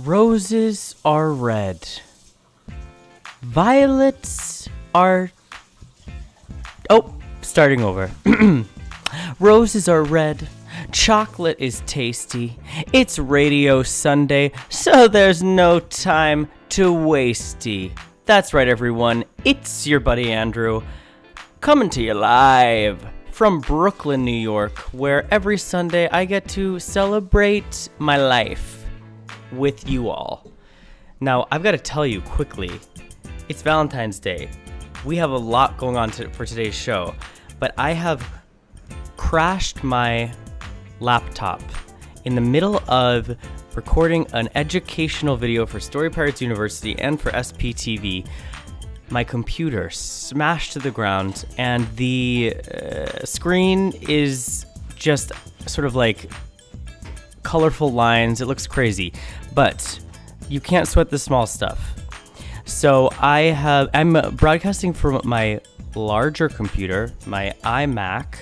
Roses are red. Violets are... Oh, starting over. Roses are red. Chocolate is tasty. It's Radio Sunday, so there's no time to wasty. That's right, everyone. It's your buddy Andrew, coming to you live from Brooklyn, New York, where every Sunday I get to celebrate my life with you all. Now, I've got to tell you quickly, it's Valentine's Day. We have a lot going on for today's show, but I have crashed my laptop in the middle of recording an educational video for Story Pirates University and for SPTV. My computer smashed to the ground, and the screen is just sort of like colorful lines. It looks crazy, but you can't sweat the small stuff. So I'm broadcasting from my larger computer, my iMac,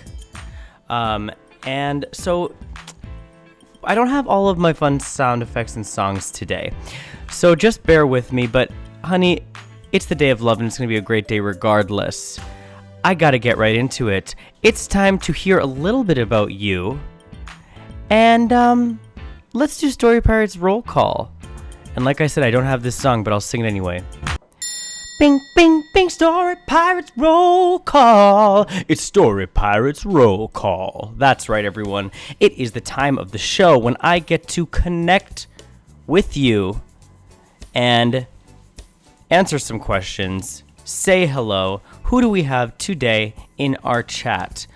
and so I don't have all of my fun sound effects and songs today. So just bear with me, but honey, it's the day of love and it's going to be a great day regardless. I got to get right into it. It's time to hear a little bit about you. And let's do Story Pirates roll call. And like I said, I don't have this song, but I'll sing it anyway. Bing, bing, bing, Story Pirates roll call. It's Story Pirates roll call. That's right, everyone. It is the time of the show when I get to connect with you and answer some questions, say hello. Who do we have today in our chat?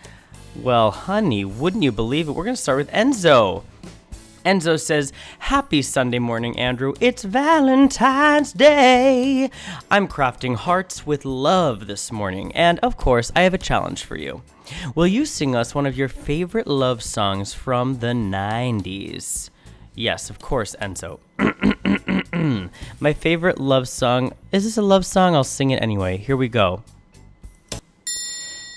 Well, honey, wouldn't you believe it? We're going to start with Enzo. Enzo says, "Happy Sunday morning, Andrew. It's Valentine's Day. I'm crafting hearts with love this morning. And, of course, I have a challenge for you. Will you sing us one of your favorite love songs from the 90s? Yes, of course, Enzo. My favorite love song. Is this a love song? I'll sing it anyway. Here we go.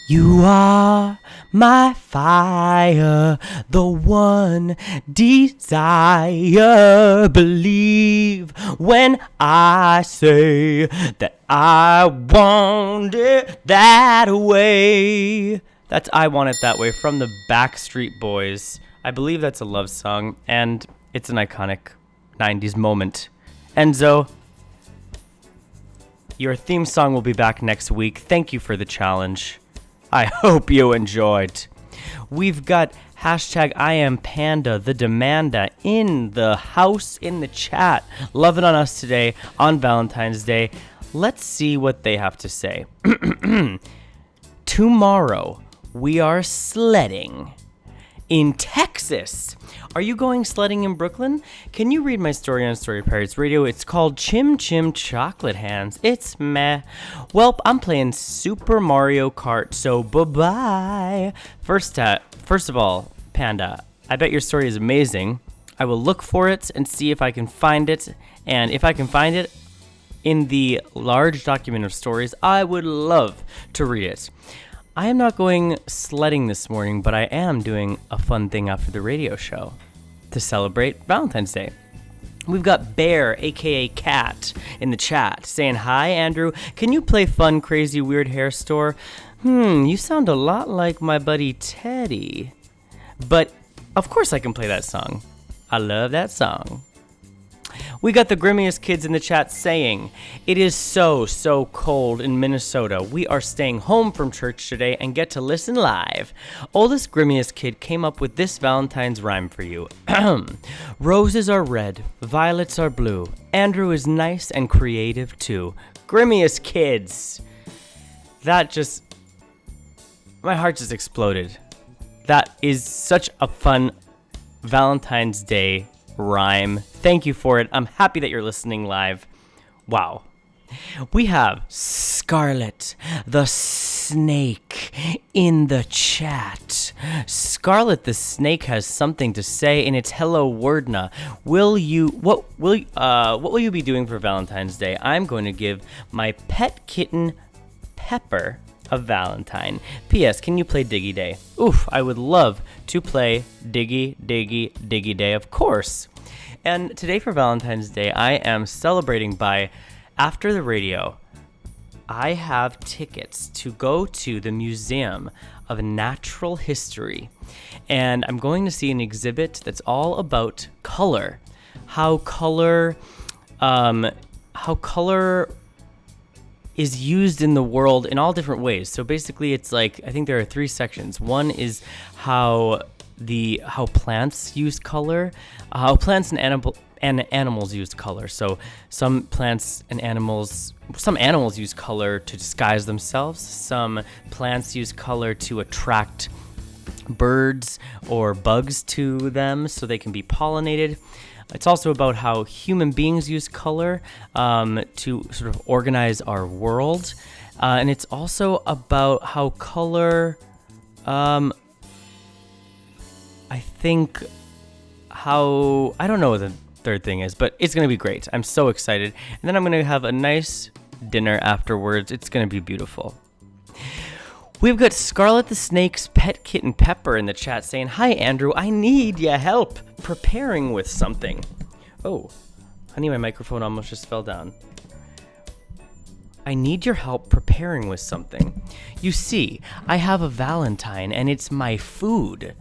You are my fire, the one desire. Believe when I say that I want it that way. That's I Want It That Way from the Backstreet Boys. I believe that's a love song, and it's an iconic 90s moment. Enzo, your theme song will be back next week. Thank you for the challenge. I hope you enjoyed. We've got hashtag I am Panda, the Demanda, in the house, in the chat. Loving on us today on Valentine's Day. Let's see what they have to say. Tomorrow, we are sledding in Texas. Are you going sledding in Brooklyn? Can you read my story on Story Pirates Radio? It's called Chim Chim Chocolate Hands. It's meh. Well, I'm playing Super Mario Kart, so bye-bye. First of all, Panda, I bet your story is amazing. I will look for it and see if I can find it. And if I can find it in the large document of stories, I would love to read it. I am not going sledding this morning, but I am doing a fun thing after the radio show to celebrate Valentine's Day. We've got Bear, aka Cat, in the chat saying, "Hi, Andrew. Can you play Fun, Crazy, Weird Hair Store? You sound a lot like my buddy Teddy." But of course I can play that song. I love that song. We got the Grimmiest Kids in the chat saying, "It is so cold in Minnesota. We are staying home from church today and get to listen live. Oldest Grimmiest Kid came up with this Valentine's rhyme for you. Roses are red, violets are blue. Andrew is nice and creative too." Grimmiest Kids. My heart just exploded. That is such a fun Valentine's Day rhyme. Thank you for it. I'm happy that you're listening live. Wow. We have Scarlet the Snake in the chat. Scarlet the Snake has something to say, and it's hello Wordna. What will you be doing for Valentine's Day? I'm going to give my pet kitten Pepper a Valentine. P.S. Can you play Diggy Day? Oof, I would love to play Diggy Day, of course. And today for Valentine's Day, I am celebrating by, after the radio, I have tickets to go to the Museum of Natural History. And I'm going to see an exhibit that's all about color. How color is used in the world in all different ways. So basically it's like, I think there are 3 sections. One is how plants use color, how plants and animals use color. So some animals use color to disguise themselves. Some plants use color to attract birds or bugs to them so they can be pollinated. It's also about how human beings use color to sort of organize our world. And it's also about how color, I don't know what the third thing is, but it's going to be great. I'm so excited. And then I'm going to have a nice dinner afterwards. It's going to be beautiful. We've got Scarlet the Snake's pet kitten Pepper in the chat saying, "Hi Andrew, I need your help preparing with something." Oh, honey, my microphone almost just fell down. I need your help preparing with something. You see, I have a Valentine and it's my food.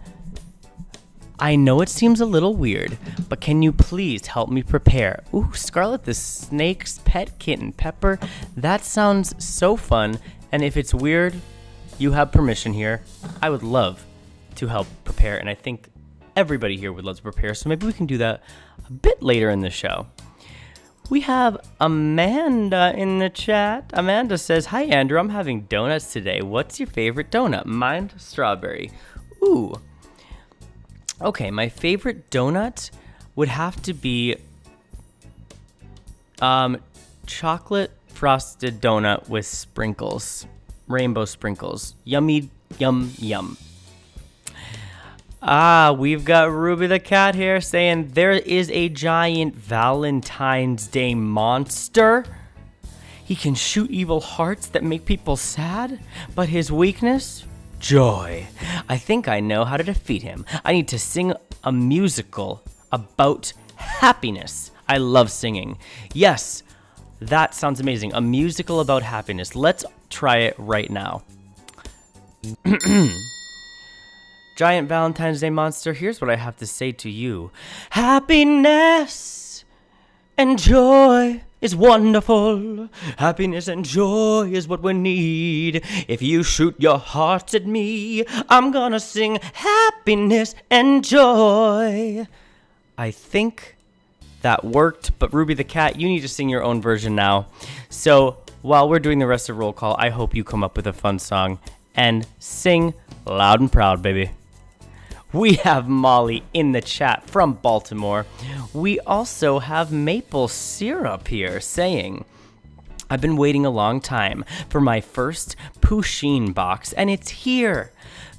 I know it seems a little weird, but can you please help me prepare? Ooh, Scarlet the Snake's pet kitten Pepper. That sounds so fun, and if it's weird, you have permission here. I would love to help prepare, and I think everybody here would love to prepare, so maybe we can do that a bit later in the show. We have Amanda in the chat. Amanda says, "Hi Andrew, I'm having donuts today. What's your favorite donut?" Mine, strawberry. Ooh. Okay, my favorite donut would have to be chocolate frosted donut with sprinkles. Rainbow sprinkles. Yummy, yum, yum. We've got Ruby the cat here saying, "There is a giant Valentine's Day monster. He can shoot evil hearts that make people sad, but his weakness? Joy. I think I know how to defeat him. I need to sing a musical about happiness." I love singing. Yes, that sounds amazing. A musical about happiness. Let's try it right now. Giant Valentine's Day monster, here's what I have to say to you. Happiness and joy is wonderful. Happiness and joy is what we need. If you shoot your hearts at me, I'm gonna sing happiness and joy. I think that worked, but Ruby the cat, you need to sing your own version now. So while we're doing the rest of roll call, I hope you come up with a fun song and sing loud and proud, baby. We have Molly in the chat from Baltimore. We also have Maple Syrup here saying, "I've been waiting a long time for my first Pusheen box, and it's here.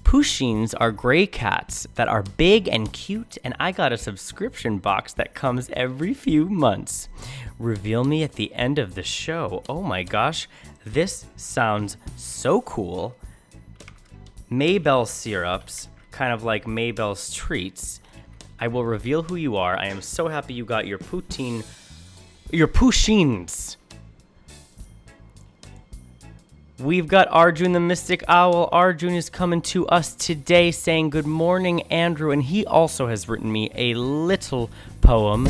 Pusheens are gray cats that are big and cute, and I got a subscription box that comes every few months. Reveal me at the end of the show." Oh my gosh, this sounds so cool. Maybell syrups, kind of like Maybell's treats. I will reveal who you are. I am so happy you got your Pusheens. We've got Arjun the Mystic Owl. Arjun is coming to us today saying, "Good morning, Andrew," and he also has written me a little poem.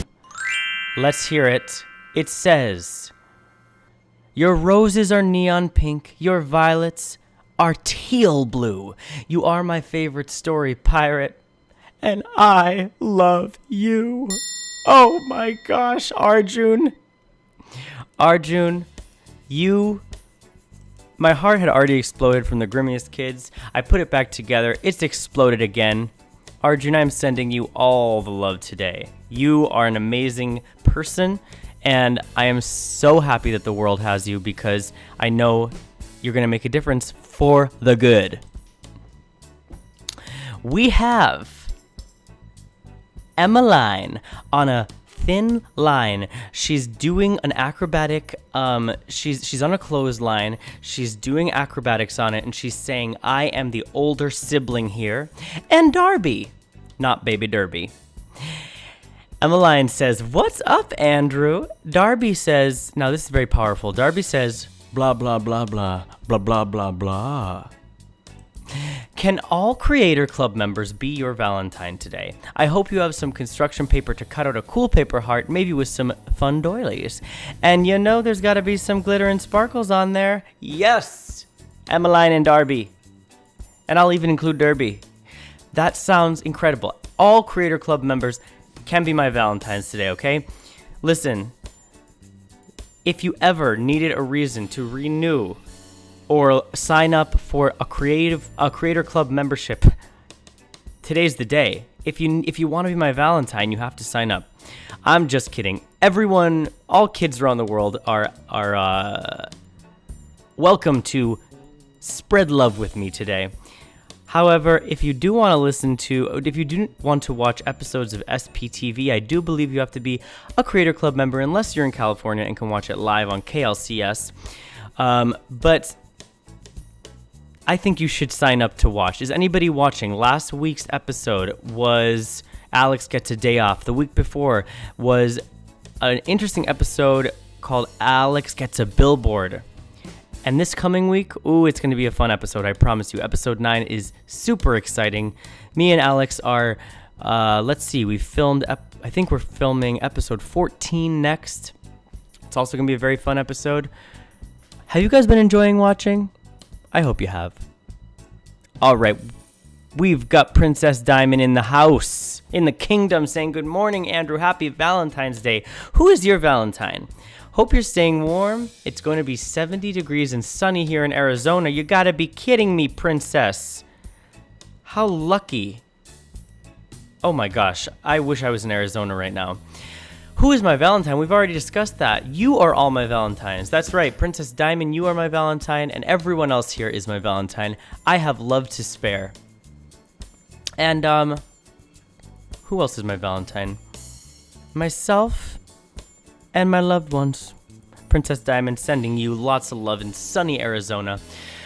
Let's hear it. It says, "Your roses are neon pink, your violets are teal blue. You are my favorite story pirate, and I love you." Oh my gosh, Arjun. Arjun, my heart had already exploded from the Grimmiest Kids. I put it back together. It's exploded again. Arjun, I'm sending you all the love today. You are an amazing person, and I am so happy that the world has you because I know you're going to make a difference for the good. We have Emmeline on a thin line. She's doing an acrobatic, she's on a clothesline. She's doing acrobatics on it, and she's saying, "I am the older sibling here." And Darby, not Baby Derby. Emmeline says, "What's up, Andrew?" Darby says, now this is very powerful. Darby says, "Blah, blah, blah, blah, blah, blah, blah, blah. Can all Creator Club members be your Valentine today? I hope you have some construction paper to cut out a cool paper heart, maybe with some fun doilies. And you know there's got to be some glitter and sparkles on there." Yes, Emmeline and Darby. And I'll even include Derby. That sounds incredible. All Creator Club members can be my Valentines today, okay? Listen, if you ever needed a reason to renew or sign up for a Creator Club membership, today's the day. If you want to be my Valentine, you have to sign up. I'm just kidding. Everyone, all kids around the world are welcome to spread love with me today. However, if you do want to watch episodes of SPTV, I do believe you have to be a Creator Club member unless you're in California and can watch it live on KLCS. But I think you should sign up to watch. Is anybody watching? Last week's episode was Alex Gets a Day Off. The week before was an interesting episode called Alex Gets a Billboard. And this coming week, it's going to be a fun episode, I promise you. Episode 9 is super exciting. Me and Alex are, we filmed, I think we're filming episode 14 next. It's also going to be a very fun episode. Have you guys been enjoying watching? I hope you have. All right, we've got Princess Diamond in the house, in the kingdom, saying, "Good morning, Andrew. Happy Valentine's Day." Who is your Valentine? Hope you're staying warm. It's going to be 70 degrees and sunny here in Arizona. You gotta be kidding me, Princess. How lucky. Oh my gosh, I wish I was in Arizona right now. Who is my Valentine? We've already discussed that. You are all my Valentines. That's right, Princess Diamond, you are my Valentine, and everyone else here is my Valentine. I have love to spare. And, who else is my Valentine? Myself and my loved ones. Princess Diamond sending you lots of love in sunny Arizona.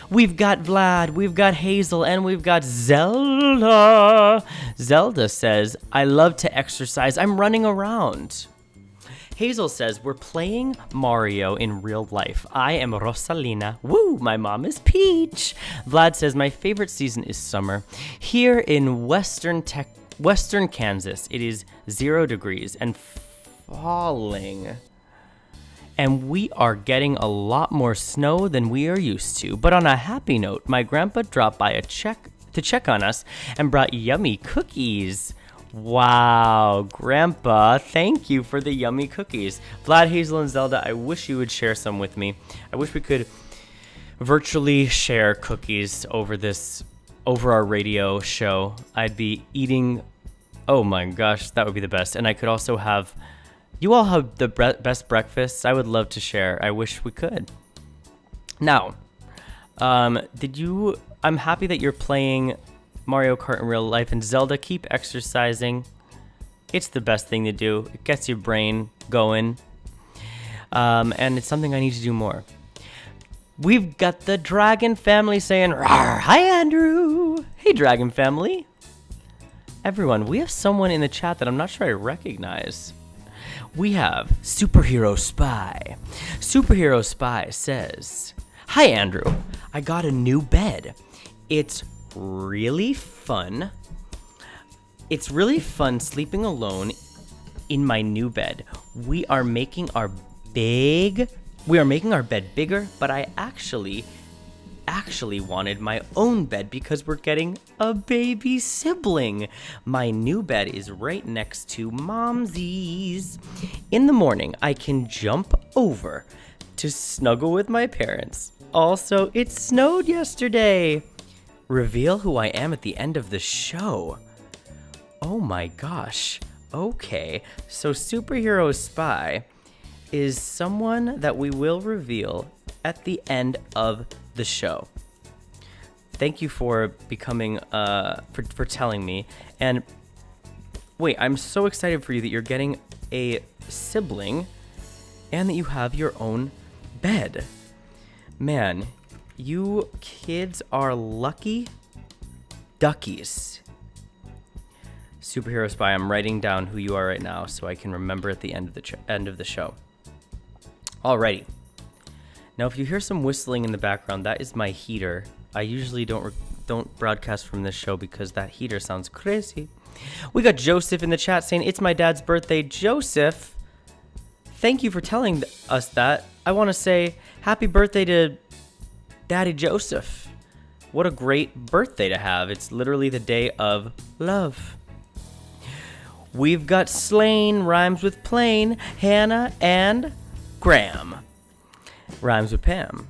We've got Vlad, we've got Hazel, and we've got Zelda. Zelda says, "I love to exercise. I'm running around." Hazel says, "We're playing Mario in real life. I am Rosalina. Woo, my mom is Peach." Vlad says, "My favorite season is summer. Here in Western Kansas, it is 0 degrees and falling. And we are getting a lot more snow than we are used to. But on a happy note, my grandpa dropped by to check on us and brought yummy cookies." Wow, Grandpa, thank you for the yummy cookies. Vlad, Hazel, and Zelda, I wish you would share some with me. I wish we could virtually share cookies over our radio show. I'd be eating, oh my gosh, that would be the best. And I could also have, you all have the best breakfasts. I would love to share. I wish we could. Now, I'm happy that you're playing Mario Kart in real life, and Zelda, keep exercising. It's the best thing to do. It gets your brain going, and it's something I need to do more. We've got the Dragon family saying, "Rawr, hi Andrew." Hey Dragon family. Everyone, we have someone in the chat that I'm not sure I recognize. We have Superhero Spy. Superhero Spy says, "Hi Andrew, I got a new bed. It's really fun. It's really fun sleeping alone in my new bed. We are making our bed bigger, but I actually wanted my own bed because we're getting a baby sibling. My new bed is right next to Momsy's. In the morning, I can jump over to snuggle with my parents. Also, it snowed yesterday. Reveal who I am at the end of the show." Oh my gosh. Okay, so Superhero Spy is someone that we will reveal at the end of the show. Thank you for becoming, for telling me. And wait, I'm so excited for you that you're getting a sibling and that you have your own bed. Man, you kids are lucky duckies. Superhero Spy, I'm writing down who you are right now so I can remember at the end of the show. Alrighty. Now, if you hear some whistling in the background, that is my heater. I usually don't broadcast from this show because that heater sounds crazy. We got Joseph in the chat saying, it's my dad's birthday. Joseph, thank you for telling us that. I want to say happy birthday to Daddy Joseph. What a great birthday to have. It's literally the day of love. We've got Slain, rhymes with plain, Hannah, and Graham, rhymes with Pam.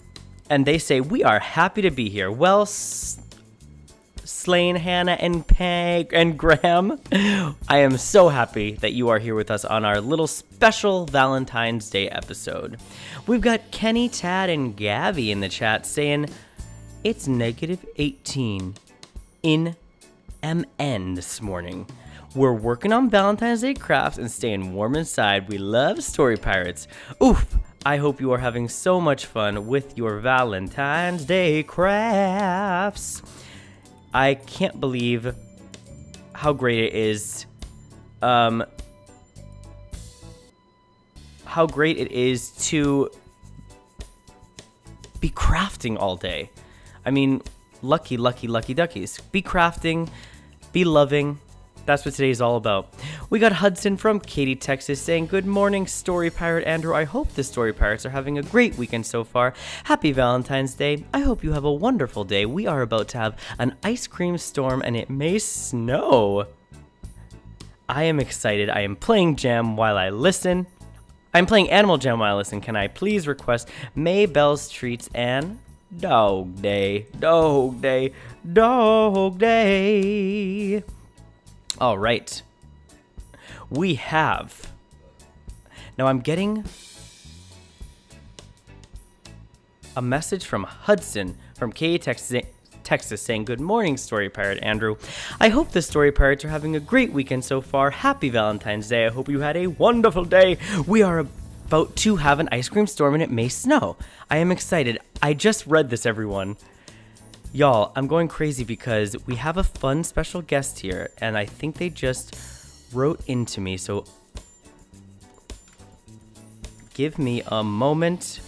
And they say, we are happy to be here. Well, Slain, Hannah, and Peg, and Graham, I am so happy that you are here with us on our little special Valentine's Day episode. We've got Kenny, Tad, and Gabby in the chat saying, it's -18 in MN this morning. We're working on Valentine's Day crafts and staying warm inside. We love Story Pirates. Oof, I hope you are having so much fun with your Valentine's Day crafts. I can't believe how great it is. How great it is to be crafting all day. I mean, lucky duckies. Be crafting, be loving. That's what today's all about. We got Hudson from Katy, Texas saying, good morning, Story Pirate Andrew. I hope the Story Pirates are having a great weekend so far. Happy Valentine's Day. I hope you have a wonderful day. We are about to have an ice cream storm and it may snow. I am excited. I am playing Jam while I listen. I'm playing Animal Jam while I listen. Can I please request Maybell's Treats and Dog Day? Dog Day. Dog Day. All right, we have, now I'm getting a message from Hudson from Katy, Texas saying, good morning, Story Pirate Andrew. I hope the Story Pirates are having a great weekend so far. Happy Valentine's Day. I hope you had a wonderful day. We are about to have an ice cream storm and it may snow. I am excited. I just read this, everyone. Y'all, I'm going crazy because we have a fun special guest here, and I think they just wrote into me, so give me a moment.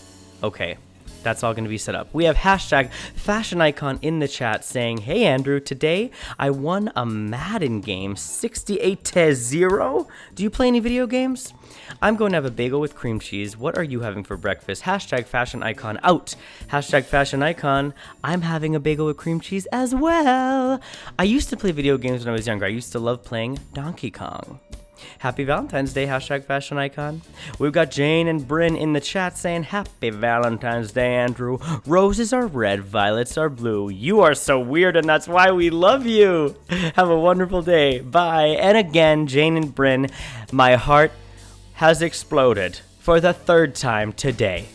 Okay, that's all going to be set up. We have hashtag Fashion Icon in the chat saying, hey Andrew, today I won a Madden game 68-0. Do you play any video games? I'm going to have a bagel with cream cheese. What are you having for breakfast? Hashtag Fashion Icon out. Hashtag Fashion Icon. I'm having a bagel with cream cheese as well. I used to play video games when I was younger. I used to love playing Donkey Kong. Happy Valentine's Day, hashtag Fashion Icon. We've got Jane and Bryn in the chat saying, happy Valentine's Day, Andrew. Roses are red, violets are blue. You are so weird, and that's why we love you. Have a wonderful day. Bye. And again, Jane and Bryn, my heart has exploded for the third time today.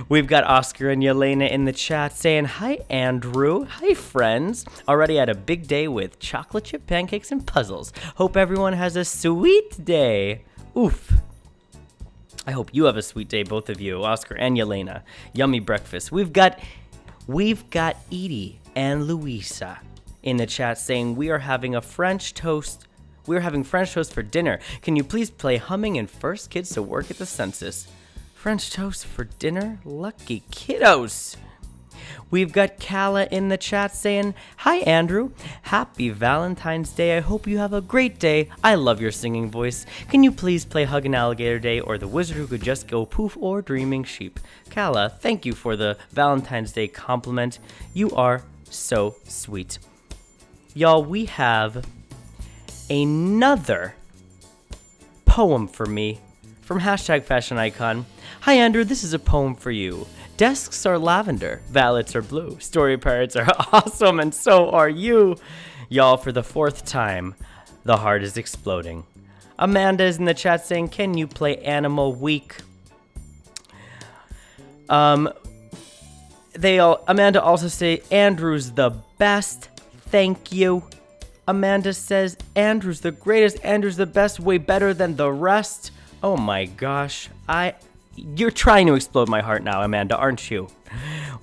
We've got Oscar and Yelena in the chat saying, hi, Andrew. Hi, friends. Already had a big day with chocolate chip pancakes and puzzles. Hope everyone has a sweet day. Oof. I hope you have a sweet day, both of you, Oscar and Yelena. Yummy breakfast. We've got Edie and Louisa in the chat saying, we are having French toast for dinner. Can you please play Humming and First Kids to Work at the Census? French toast for dinner? Lucky kiddos. We've got Kala in the chat saying, hi Andrew, happy Valentine's Day. I hope you have a great day. I love your singing voice. Can you please play Hug an Alligator Day or The Wizard Who Could Just Go Poof or Dreaming Sheep? Kala, thank you for the Valentine's Day compliment. You are so sweet. Y'all, we have another poem for me from hashtag Fashion Icon. Hi Andrew, this is a poem for you. Desks are lavender, violets are blue. Story Pirates are awesome, and so are you. Y'all, for the fourth time, the heart is exploding. Amanda is in the chat saying, can you play Animal Week? Amanda also say, Andrew's the best. Thank you. Amanda says, Andrew's the greatest. Andrew's the best. Way better than the rest. Oh my gosh. You're trying to explode my heart now, Amanda, aren't you?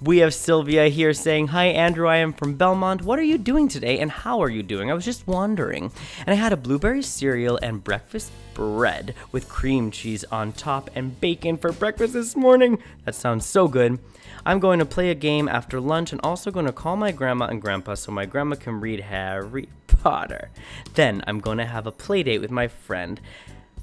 We have Sylvia here saying, "Hi, Andrew. I am from Belmont. What are you doing today, and how are you doing? I was just wondering." And I had a blueberry cereal and breakfast bread with cream cheese on top and bacon for breakfast this morning. That sounds so good. I'm going to play a game after lunch and also going to call my grandma and grandpa so my grandma can read Harry Potter. Then I'm going to have a play date with my friend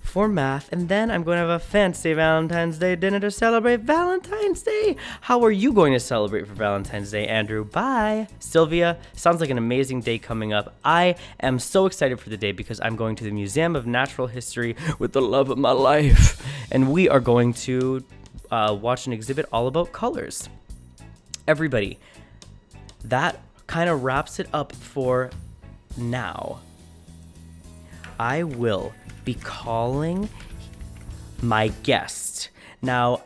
for math, and then I'm going to have a fancy Valentine's Day dinner to celebrate Valentine's Day. How are you going to celebrate for Valentine's Day, Andrew? Bye. Sylvia, sounds like an amazing day coming up. I am so excited for the day because I'm going to the Museum of Natural History with the love of my life, and we are going to watch an exhibit all about colors. Everybody, that kind of wraps it up for now. I will be calling my guest. Now,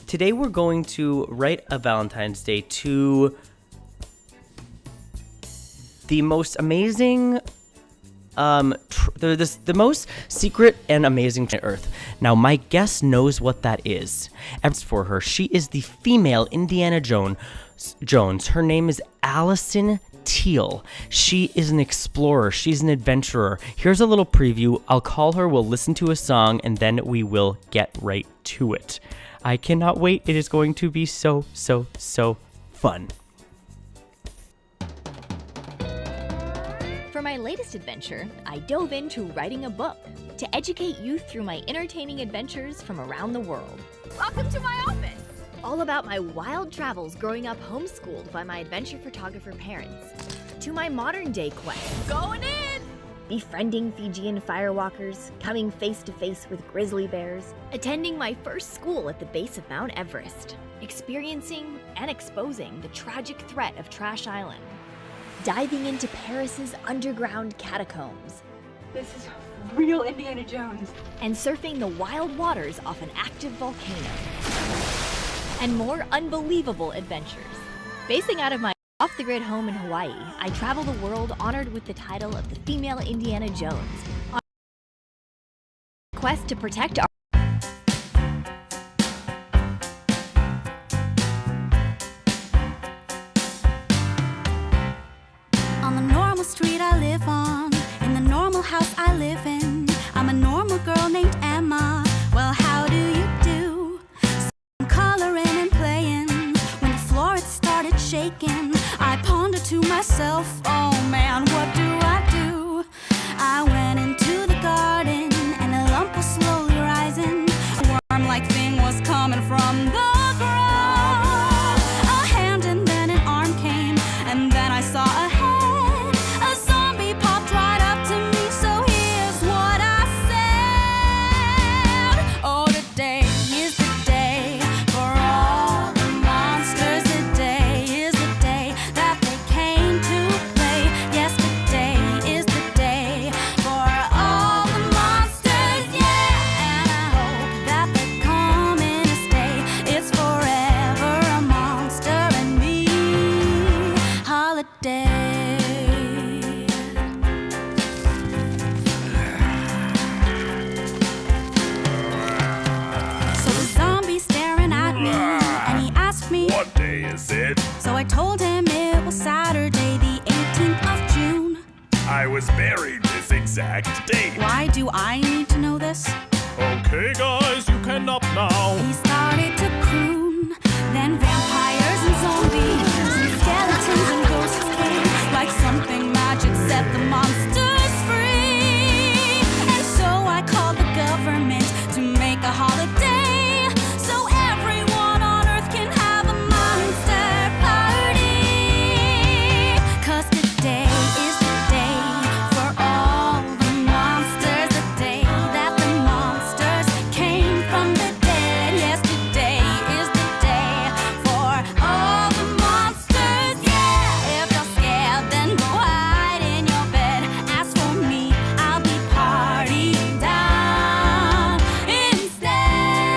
today we're going to write a Valentine's Day to the most amazing, the most secret and amazing planet Earth. Now, my guest knows what that is. As for her, she is the female Indiana Jones. Her name is Allison Teal. She is an explorer. She's an adventurer. Here's a little preview. I'll call her, we'll listen to a song, and then we will get right to it. I cannot wait. It is going to be so fun. For my latest adventure, I dove into writing a book to educate youth through my entertaining adventures from around the world. Welcome to my office! All about my wild travels growing up homeschooled by my adventure photographer parents, to my modern day quest. Going in! Befriending Fijian firewalkers, coming face to face with grizzly bears, attending my first school at the base of Mount Everest, experiencing and exposing the tragic threat of Trash Island, diving into Paris's underground catacombs, This is real Indiana Jones. and surfing the wild waters off an active volcano. And more unbelievable adventures. Basing out of my off-the-grid home in Hawaii, I travel the world honored with the title of the female Indiana Jones, on a quest to protect our On the normal street I live on, in the normal house I live in, I'm a normal girl named Emma. Well, how do you do? So I'm coloring and playing. When the floor it started shaking, I pondered to myself, oh man, what do I do? I went into the garden and a lump was slowly rising. A worm-like thing was coming from the ground. A hand and then an arm came, and then I saw a head. A zombie popped right up to me, so here's what I said. Oh, today is the day for all the monsters. Today is the day that they came to play. Yesterday is the day for all the monsters, yeah. And I hope that they're coming to stay. It's forever a monster and me holiday. So the zombie staring at me, and he asked me. What day is it? So I told him it was Saturday, the 18th of June. I was buried this exact date. Why do I need to know this? Okay, guys, you can up now. He started to croon. Then vampires and zombies and skeletons and ghosts came. Like something magic set the monsters free. And so I called the government to make a holiday, so everyone on Earth can have a monster party. 'Cause today is the day for all the monsters. The day that the monsters came from the dead. Yesterday is the day for all the monsters, yeah. If you're scared, then go hide in your bed. As for me, I'll be partying down instead.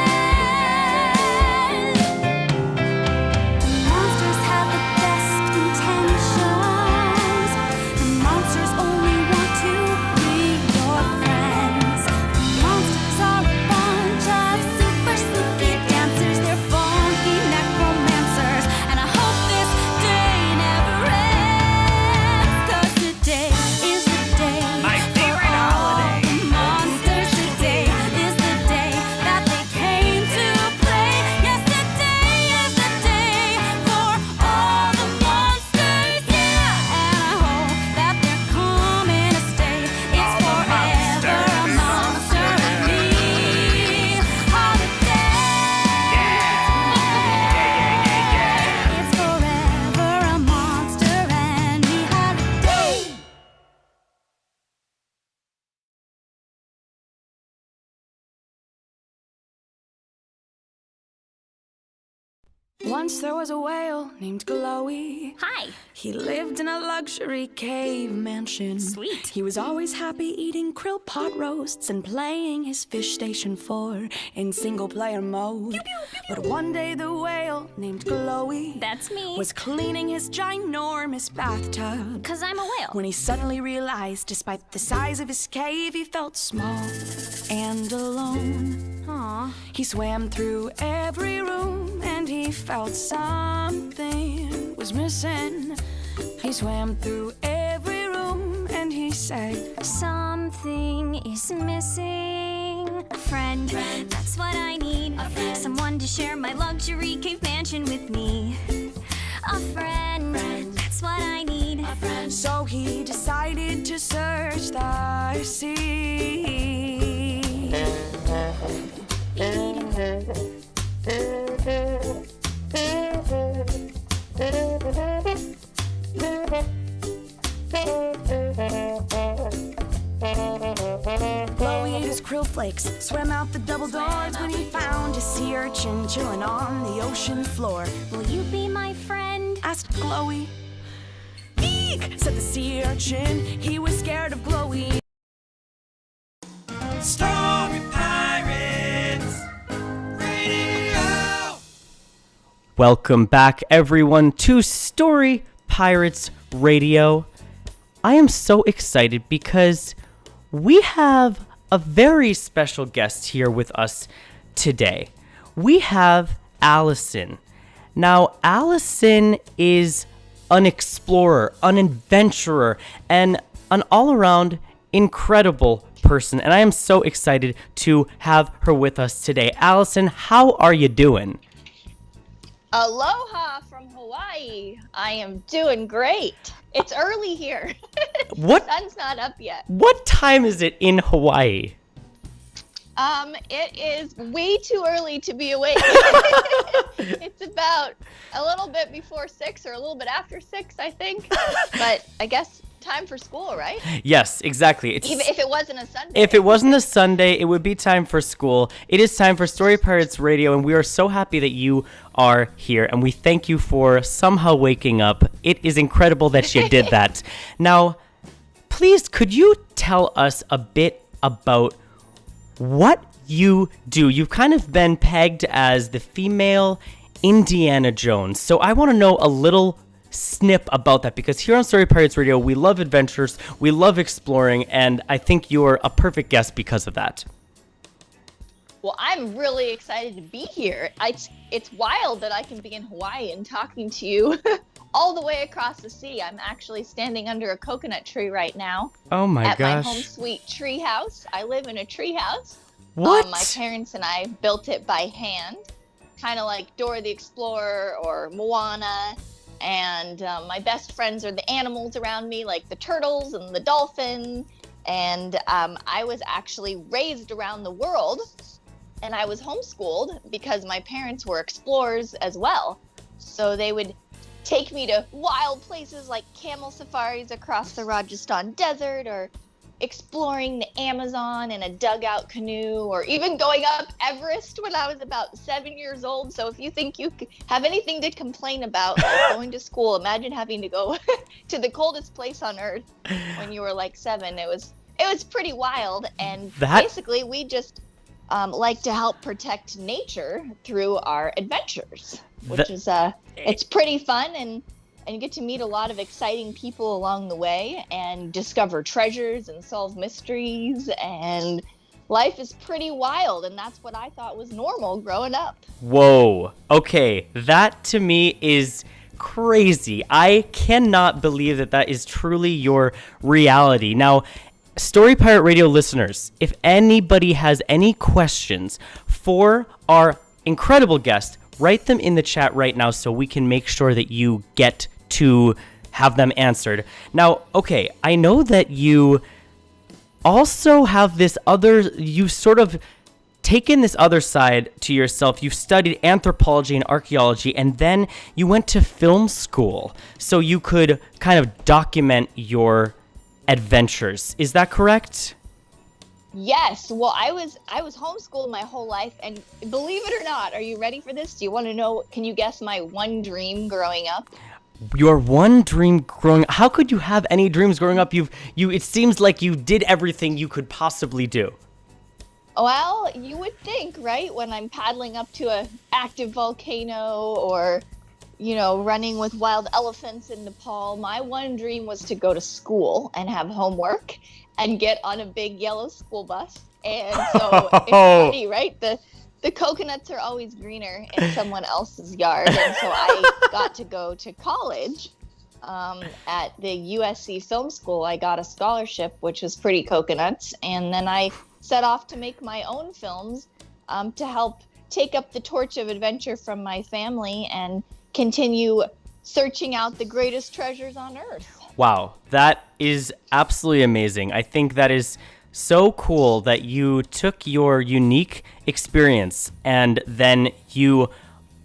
Once there was a whale named Glowy. Hi. He lived in a luxury cave mansion. Sweet. He was always happy eating krill pot roasts and playing his Fish Station 4 in single-player mode. Pew, pew, pew, pew. But one day the whale named Glowy That's me. was cleaning his ginormous bathtub. 'Cause I'm a whale. When he suddenly realized, despite the size of his cave, he felt small and alone. Aw. He swam through every room and he felt something was missing. He swam through every room and he said, Something is missing. A friend, that's what I need. Someone to share my luxury cave mansion with me. A friend, that's what I need. so he decided to search the sea. Chloe ate his krill flakes, swam out the double doors when he found a sea urchin chilling on the ocean floor. Will you be my friend? Asked Chloe. Eek! Said the sea urchin. He was scared of Chloe. Story Pirates Radio. Welcome back, everyone, to Story Pirates Radio. I am so excited because we have a very special guest here with us today. We have Allison. Now, Allison is an explorer, an adventurer, and an all-around incredible person, and I am so excited to have her with us today. Allison, how are you doing? Aloha from Hawaii. I am doing great. It's early here. What The sun's not up yet. what time is it in Hawaii? It is way too early to be awake. It's about a little bit before 6 or a little bit after 6, I think. But I guess time for school, right? Yes, exactly. Even if it wasn't a Sunday. If it wasn't a Sunday, it would be time for school. It is time for Story Pirates Radio, and we are so happy that you are here, and we thank you for somehow waking up. It is incredible that you did that. Now, please, could you tell us a bit about what you do? You've kind of been pegged as the female Indiana Jones, so I want to know a little snip about that, because here on Story Pirates Radio, we love adventures, we love exploring, and I think you're a perfect guest because of that. Well, I'm really excited to be here. It's wild that I can be in Hawaii and talking to you all the way across the sea. I'm actually standing under a coconut tree right now. Oh my at gosh. my home sweet tree house. I live in a tree house. What? My parents and I built it by hand, kind of like Dora the Explorer or Moana. And my best friends are the animals around me, like the turtles and the dolphin. And I was actually raised around the world, and I was homeschooled because my parents were explorers as well. So they would take me to wild places like camel safaris across the Rajasthan desert, or exploring the Amazon in a dugout canoe, or even going up Everest when I was about 7 years old. So if you think you have anything to complain about, like going to school, imagine having to go to the coldest place on earth when you were like 7. It was pretty wild. And basically we just like to help protect nature through our adventures, which is it's pretty fun, and you get to meet a lot of exciting people along the way and discover treasures and solve mysteries, and life is pretty wild, and that's what I thought was normal growing up. Whoa. Okay, that to me is crazy. I cannot believe that that is truly your reality. Now, Story Pirate Radio listeners, if anybody has any questions for our incredible guest, write them in the chat right now so we can make sure that you get to have them answered. Now, okay, I know that you also have this other, you've sort of taken this other side to yourself. You've studied anthropology and archaeology, and then you went to film school so you could kind of document your adventures. Is that correct? Yes. Well, I was homeschooled my whole life, and believe it or not, are you ready for this? Do you want to know? Can you guess my one dream growing up? Your one dream growing up. How could you have any dreams growing up? It seems like you did everything you could possibly do. Well, you would think, right? When I'm paddling up to a active volcano or, running with wild elephants in Nepal, my one dream was to go to school and have homework and get on a big yellow school bus. And so it's funny, right? The coconuts are always greener in someone else's yard. And so I got to go to college at the USC Film School. I got a scholarship, which was pretty coconuts. And then I set off to make my own films to help take up the torch of adventure from my family and continue searching out the greatest treasures on Earth. Wow, that is absolutely amazing. I think that is so cool that you took your unique experience and then you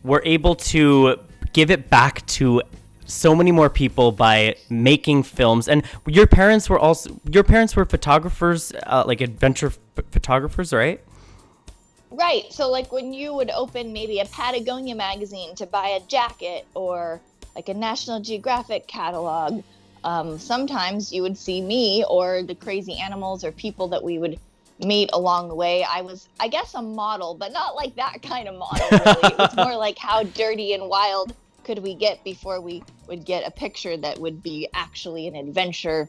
were able to give it back to so many more people by making films. And your parents were photographers, like adventure photographers, right? Right. So like when you would open maybe a Patagonia magazine to buy a jacket or like a National Geographic catalog, sometimes you would see me or the crazy animals or people that we would meet along the way. I was, I guess, a model, but not like that kind of model, really. It was more like how dirty and wild could we get before we would get a picture that would be actually an adventure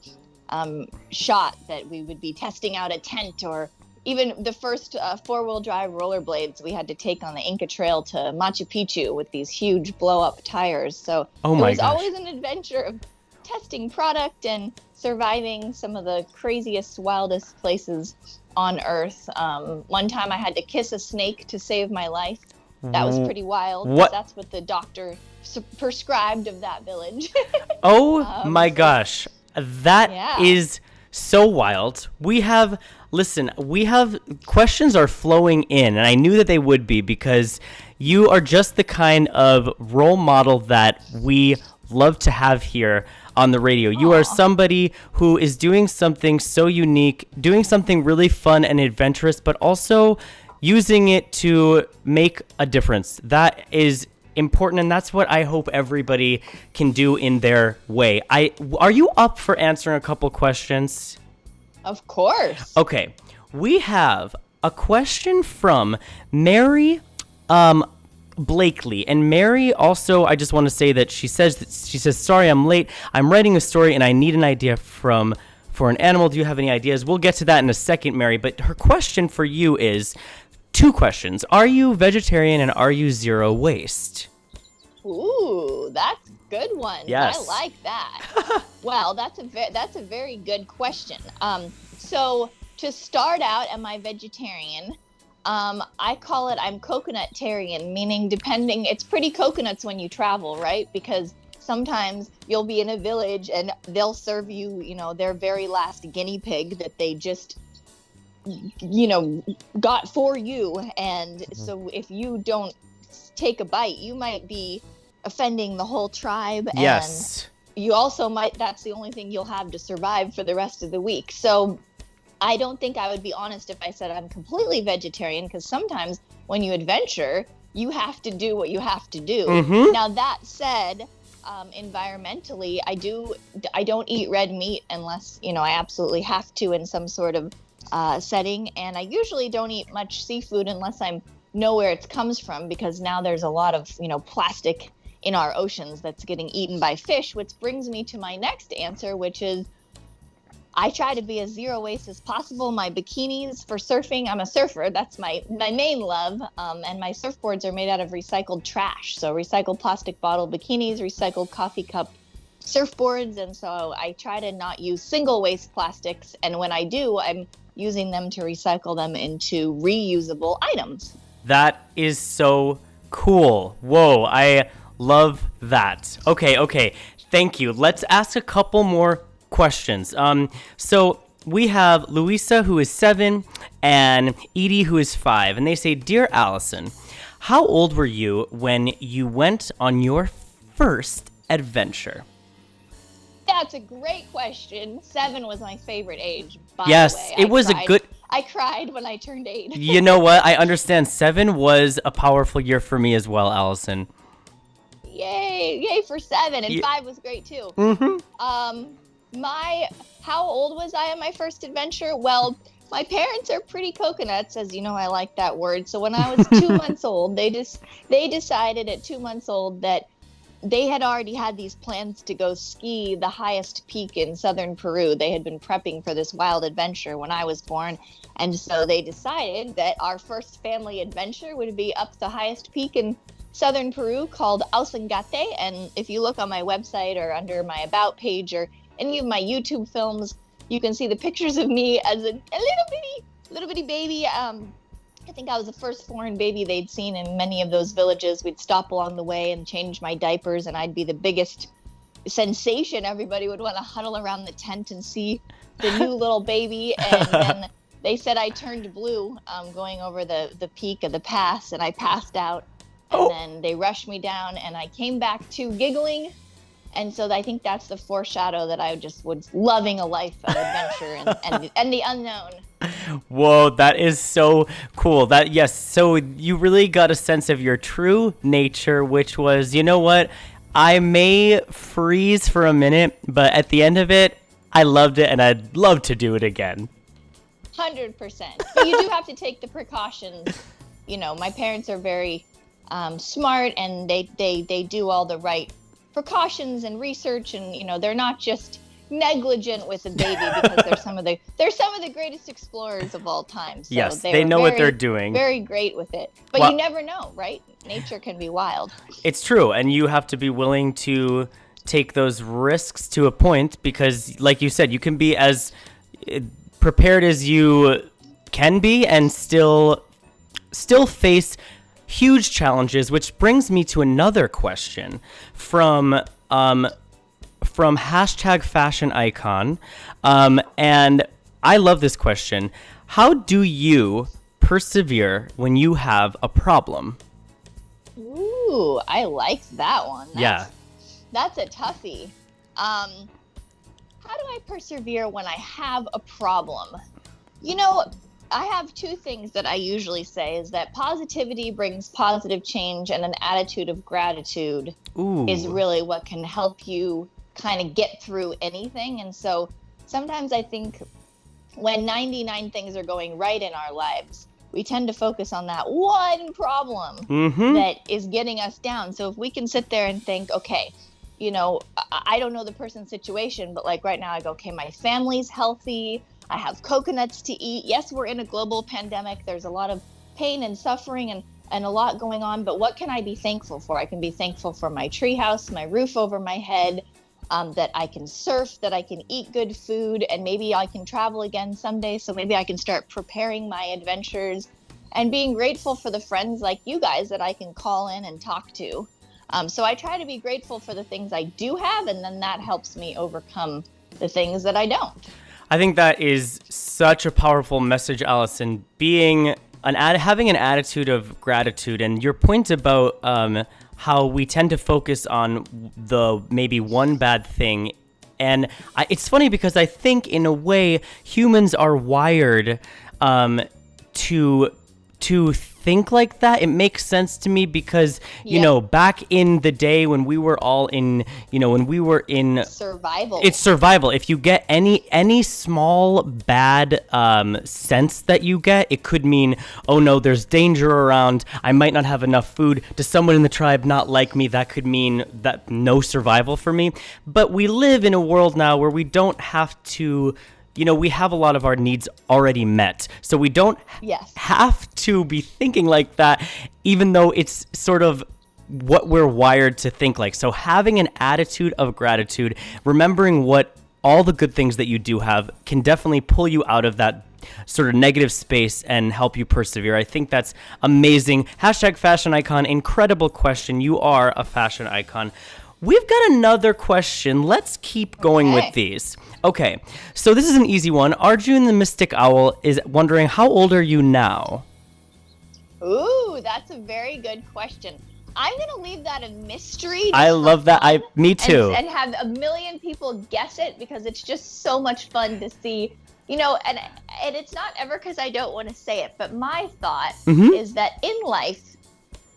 shot that we would be testing out a tent, or even the first four-wheel drive rollerblades we had to take on the Inca Trail to Machu Picchu with these huge blow-up tires. So it was always an adventure of testing product and surviving some of the craziest, wildest places on Earth. One time I had to kiss a snake to save my life. That was pretty wild. What? That's what the doctor prescribed of that village. Oh my gosh. That is so wild. We have questions are flowing in, and I knew that they would be because you are just the kind of role model that we love to have here on the radio. You are somebody who is doing something so unique, doing something really fun and adventurous, but also using it to make a difference. That is important, and that's what I hope everybody can do in their way. Are you up for answering a couple questions? Of course. Okay. We have a question from Mary Blakely. And Mary also, I just want to say that she says, sorry, I'm late. I'm writing a story and I need an idea for an animal. Do you have any ideas? We'll get to that in a second, Mary. But her question for you is two questions. Are you vegetarian and are you zero waste? Ooh, that's a good one. Yes. I like that. Well, that's a very good question. So to start out, am I vegetarian? I call it I'm coconut-tarian, meaning it's pretty coconuts when you travel, right? Because sometimes you'll be in a village and they'll serve you, their very last guinea pig that they just, got for you. And so if you don't take a bite, you might be offending the whole tribe. Yes. And you also that's the only thing you'll have to survive for the rest of the week. So I don't think I would be honest if I said I'm completely vegetarian, because sometimes when you adventure, you have to do what you have to do. Mm-hmm. Now, that said, environmentally, I don't eat red meat unless, I absolutely have to in some sort of setting. And I usually don't eat much seafood unless I know where it comes from, because now there's a lot of, plastic in our oceans that's getting eaten by fish, which brings me to my next answer, which is I try to be as zero waste as possible. My bikinis for surfing, I'm a surfer. That's my main love. And my surfboards are made out of recycled trash. So recycled plastic bottle bikinis, recycled coffee cup surfboards. And so I try to not use single waste plastics. And when I do, I'm using them to recycle them into reusable items. That is so cool. Whoa, I love that. Okay. Thank you. Let's ask a couple more questions. So we have Louisa, who is 7, and Edie, who is 5, and they say, Dear Allison, how old were you when you went on your first adventure? That's a great question. 7 was my favorite age, by yes, the way. it was a good... I cried when I turned 8. You know what? I understand. 7 was a powerful year for me as well, Allison. Yay for 7, and 5 was great too. How old was I on my first adventure? Well, my parents are pretty coconuts, as you know. I like that word. So when I was 2 months old, they decided at 2 months old that they had already had these plans to go ski the highest peak in southern Peru. They had been prepping for this wild adventure when I was born. And so they decided that our first family adventure would be up the highest peak in southern Peru called Ausangate. And if you look on my website or under my About page or any of my YouTube films, you can see the pictures of me as a little bitty baby. I think I was the first foreign baby they'd seen in many of those villages. We'd stop along the way and change my diapers, and I'd be the biggest sensation. Everybody would want to huddle around the tent and see the new little baby. And then they said I turned blue going over the peak of the pass, and I passed out. And then they rushed me down, and I came back to giggling. And so I think that's the foreshadow that I just was loving a life of adventure and the unknown. Whoa, that is so cool. So you really got a sense of your true nature, which was, you know what? I may freeze for a minute, but at the end of it, I loved it and I'd love to do it again. 100%. But you do have to take the precautions. You know, my parents are very smart, and they do all the right precautions and research, and you know, they're not just negligent with a baby, because they're some of the greatest explorers of all time. So yes, they know what they're doing. Very great with it. But you never know, right? Nature can be wild. It's true, and you have to be willing to take those risks to a point, because like you said, you can be as prepared as you can be and still face huge challenges, which brings me to another question from #FashionIcon, and I love this question. How do you persevere when you have a problem? Ooh, I like that one. That's a toughie. How do I persevere when I have a problem? You know, I have 2 things that I usually say, is that positivity brings positive change, and an attitude of gratitude is really what can help you kind of get through anything. And so sometimes I think when 99 things are going right in our lives, we tend to focus on that one problem that is getting us down. So if we can sit there and think, okay, you know, I don't know the person's situation, but like right now I go, okay, my family's healthy. I have coconuts to eat. Yes, we're in a global pandemic. There's a lot of pain and suffering and a lot going on, but what can I be thankful for? I can be thankful for my treehouse, my roof over my head, that I can surf, that I can eat good food, and maybe I can travel again someday. So maybe I can start preparing my adventures, and being grateful for the friends like you guys that I can call in and talk to. So I try to be grateful for the things I do have, and then that helps me overcome the things that I don't. I think that is such a powerful message, Allison. Having an attitude of gratitude, and your point about how we tend to focus on the maybe one bad thing. And it's funny because I think in a way humans are wired to think like that. It makes sense to me because, you know, back in the day when we were all in, when we were in survival, it's survival. If you get any small bad sense that you get, it could mean, oh no, there's danger around. I might not have enough food. Does someone in the tribe not like me? That could mean that no survival for me. But we live in a world now where we don't have to, we have a lot of our needs already met. So we don't have to be thinking like that, even though it's sort of what we're wired to think like. So having an attitude of gratitude, remembering what all the good things that you do have, can definitely pull you out of that sort of negative space and help you persevere. I think that's amazing. #FashionIcon, incredible question. You are a fashion icon. We've got another question. Let's keep going with these. Okay, so this is an easy one. Arjun the Mystic Owl is wondering, how old are you now? Ooh, that's a very good question. I'm going to leave that a mystery. I love that. Me too. And have a million people guess it, because it's just so much fun to see, and and it's not ever because I don't want to say it, but my thought Mhm. is that in life,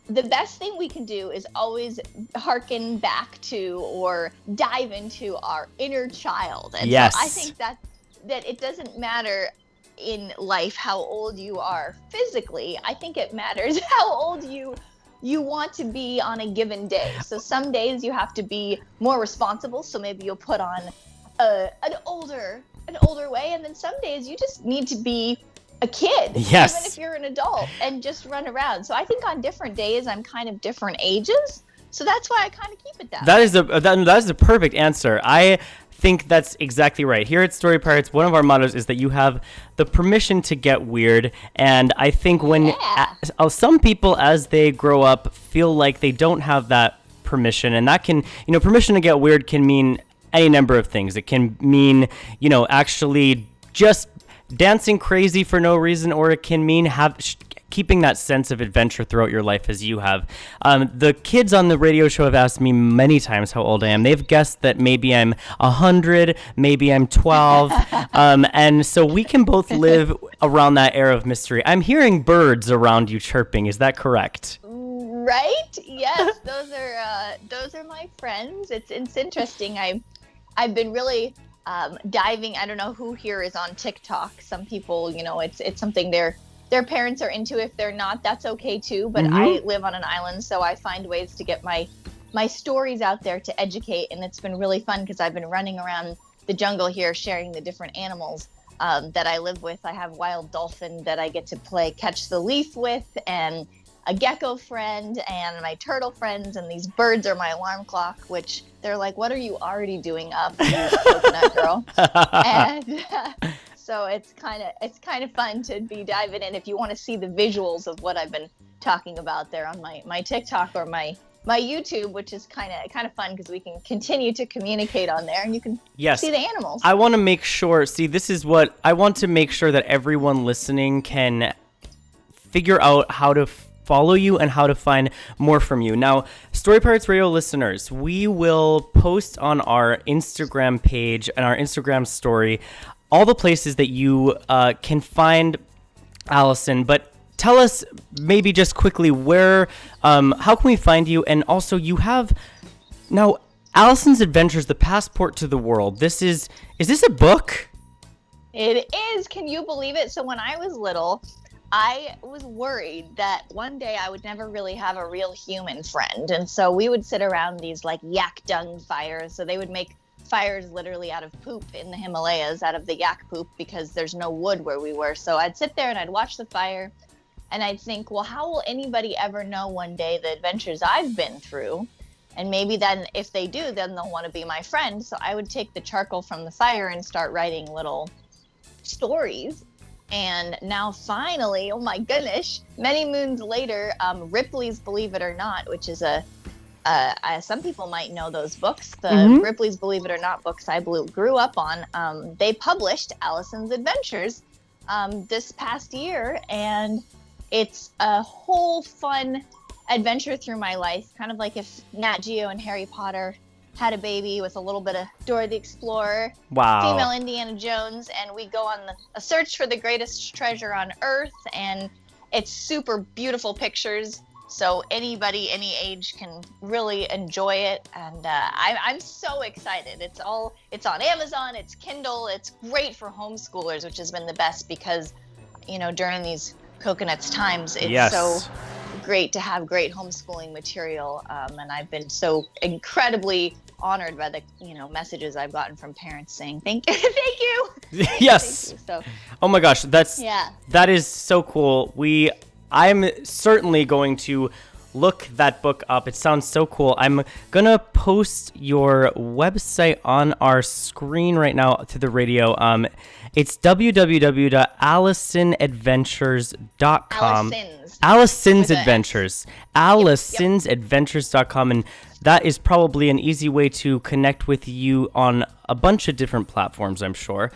the best thing we can do is always hearken back to or dive into our inner child. And Yes. so I think that it doesn't matter in life how old you are physically. I think it matters how old you want to be on a given day. So some days you have to be more responsible, so maybe you'll put on an older way, and then some days you just need to be a kid, Yes. even if you're an adult, and just run around. So I think on different days I'm kind of different ages, so that's why I kind of keep it that way. That is a perfect answer. I think that's exactly right. Here at Story Pirates, one of our mottos is that you have the permission to get weird, and I think when some people, as they grow up, feel like they don't have that permission, and that can, permission to get weird can mean any number of things. It can mean, actually just dancing crazy for no reason, or it can mean keeping that sense of adventure throughout your life as you have. The kids on the radio show have asked me many times how old I am. They've guessed that maybe I'm 100, maybe I'm 12, and so we can both live around that era of mystery. I'm hearing birds around you chirping. Is that correct? Right? Yes, those are my friends. It's interesting. I've been really diving. I don't know who here is on TikTok. Some people, it's something their parents are into. If they're not, that's okay too. But I live on an island, so I find ways to get my stories out there to educate, and it's been really fun because I've been running around the jungle here sharing the different animals that I live with. I have wild dolphin that I get to play catch the leaf with, and a gecko friend, and my turtle friends, and these birds are my alarm clock, which they're like, what are you already doing up, you coconut girl? And so it's kind of fun to be diving in. If you want to see the visuals of what I've been talking about there on my TikTok or my YouTube, which is kind of fun because we can continue to communicate on there, and you can see the animals. I want to make sure, this is what I want to make sure that everyone listening can figure out how to follow you and how to find more from you. Now, Story Pirates Radio listeners, we will post on our Instagram page and our Instagram story all the places that you can find Allison, but tell us maybe just quickly how can we find you? And also you have now Allison's Adventures, The Passport to the World. Is this a book? It is. Can you believe it? So when I was little, I was worried that one day I would never really have a real human friend. And so we would sit around these like yak dung fires. So they would make fires literally out of poop in the Himalayas, out of the yak poop, because there's no wood where we were. So I'd sit there and I'd watch the fire and I'd think, well, how will anybody ever know one day the adventures I've been through? And maybe then if they do, then they'll want to be my friend. So I would take the charcoal from the fire and start writing little stories. And now finally, oh my goodness, many moons later, Ripley's Believe It or Not, which is some people might know those books. The Ripley's Believe It or Not books I grew up on. They published Allison's Adventures this past year, and it's a whole fun adventure through my life, kind of like if Nat Geo and Harry Potter had a baby with a little bit of Dora the Explorer, female Indiana Jones, and we go on a search for the greatest treasure on Earth, and it's super beautiful pictures, so anybody, any age can really enjoy it, and I'm so excited. It's on Amazon, it's Kindle, it's great for homeschoolers, which has been the best because, during these Coconuts times, it's so great to have great homeschooling material, and I've been so incredibly honored by the messages I've gotten from parents saying thank you. Yes. Thank you. So, oh my gosh, that is so cool. I'm certainly going to look that book up. It sounds so cool. I'm gonna post your website on our screen right now to the radio. It's www.allisonadventures.com. Allison's Adventures. Allisonsadventures.com, and that is probably an easy way to connect with you on a bunch of different platforms, I'm sure.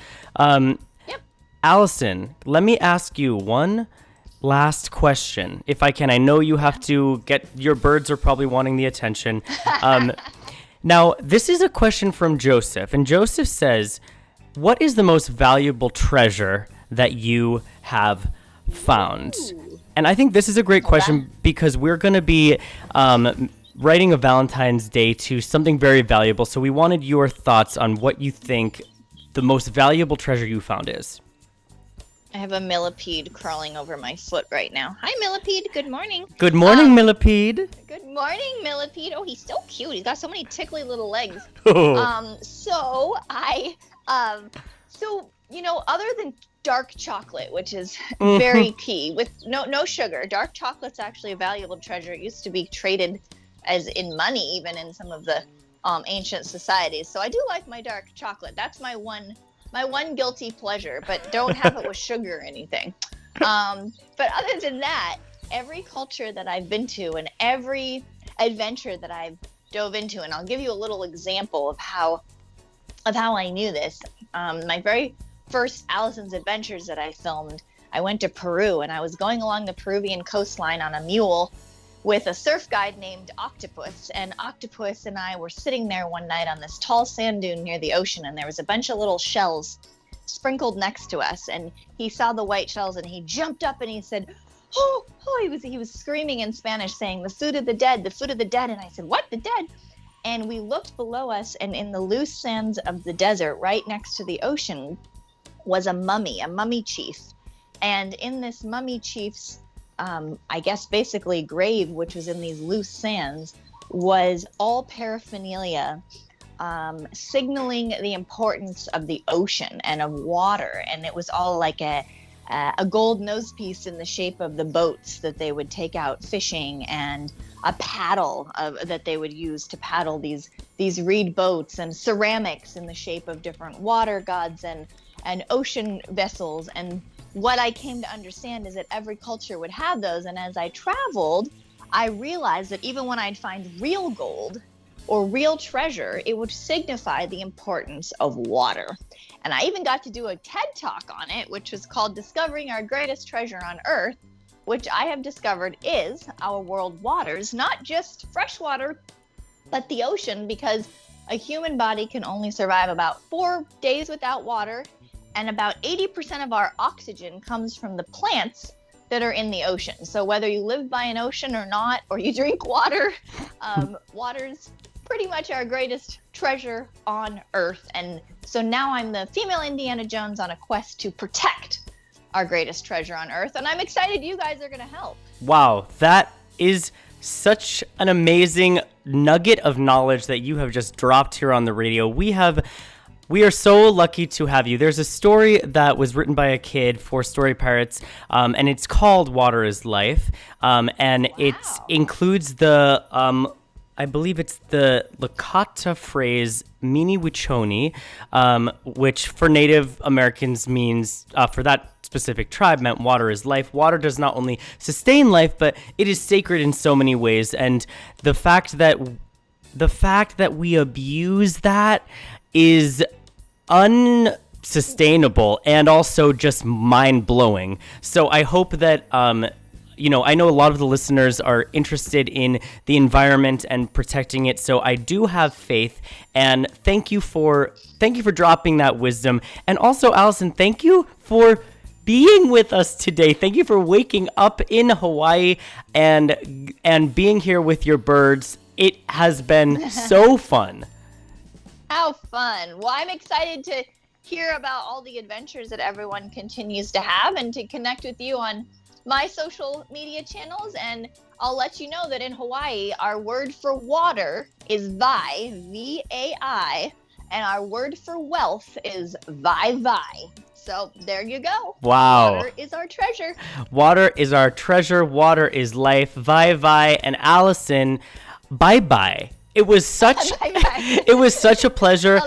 Allison, let me ask you one last question, if I can. I know you have to your birds are probably wanting the attention. Now, this is a question from Joseph, and Joseph says, what is the most valuable treasure that you have found? And I think this is a great question because we're going to be writing a Valentine's Day to something very valuable. So we wanted your thoughts on what you think the most valuable treasure you found is. I have a millipede crawling over my foot right now. Hi, millipede. Good morning. Good morning, millipede. Good morning, millipede. Oh, he's so cute. He's got so many tickly little legs. So other than dark chocolate, which is very key, with no sugar, dark chocolate's actually a valuable treasure. It used to be traded as in money, even in some of the ancient societies. So I do like my dark chocolate. That's my one guilty pleasure, but don't have it with sugar or anything. But other than that, every culture that I've been to and every adventure that I've dove into, and I'll give you a little example of how I knew this. My very first Allison's Adventures that I filmed, I went to Peru, and I was going along the Peruvian coastline on a mule with a surf guide named Octopus. And Octopus and I were sitting there one night on this tall sand dune near the ocean, and there was a bunch of little shells sprinkled next to us. And he saw the white shells, and he jumped up and he said, oh, he was screaming in Spanish, saying, the food of the dead, the food of the dead. And I said, what, the dead? And we looked below us, and in the loose sands of the desert, right next to the ocean, was a mummy chief. And in this mummy chief's I guess basically grave, which was in these loose sands, was all paraphernalia signaling the importance of the ocean and of water. And it was all like a gold nose piece in the shape of the boats that they would take out fishing, and a paddle that they would use to paddle these reed boats, and ceramics in the shape of different water gods and ocean vessels. And what I came to understand is that every culture would have those. And as I traveled, I realized that even when I'd find real gold or real treasure, it would signify the importance of water. And I even got to do a TED Talk on it, which was called Discovering Our Greatest Treasure on Earth, which I have discovered is our world waters, not just fresh water, but the ocean, because a human body can only survive about 4 days without water. And about 80% of our oxygen comes from the plants that are in the ocean. So whether you live by an ocean or not, or you drink water, water's pretty much our greatest treasure on Earth. And so now I'm the female Indiana Jones on a quest to protect our greatest treasure on Earth. And I'm excited you guys are going to help. Wow, that is such an amazing nugget of knowledge that you have just dropped here on the radio. We are so lucky to have you. There's a story that was written by a kid for Story Pirates, and it's called Water is Life, and it includes the, I believe it's the Lakota phrase, Mini Wichoni, which for Native Americans means, for that specific tribe, meant water is life. Water does not only sustain life, but it is sacred in so many ways, and the fact that we abuse that is unsustainable and also just mind-blowing. So I hope that I know a lot of the listeners are interested in the environment and protecting it, so I do have faith. And thank you for dropping that wisdom. And also, Allison, thank you for being with us today. Thank you for waking up in Hawaii and being here with your birds. It has been so fun. How fun. Well, I'm excited to hear about all the adventures that everyone continues to have, and to connect with you on my social media channels. And I'll let you know that in Hawaii, our word for water is vai, V-A-I, and our word for wealth is vai. So there you go. Wow. Water is our treasure. Water is our treasure. Water is life. Vai, and Allison, bye. It was such a pleasure.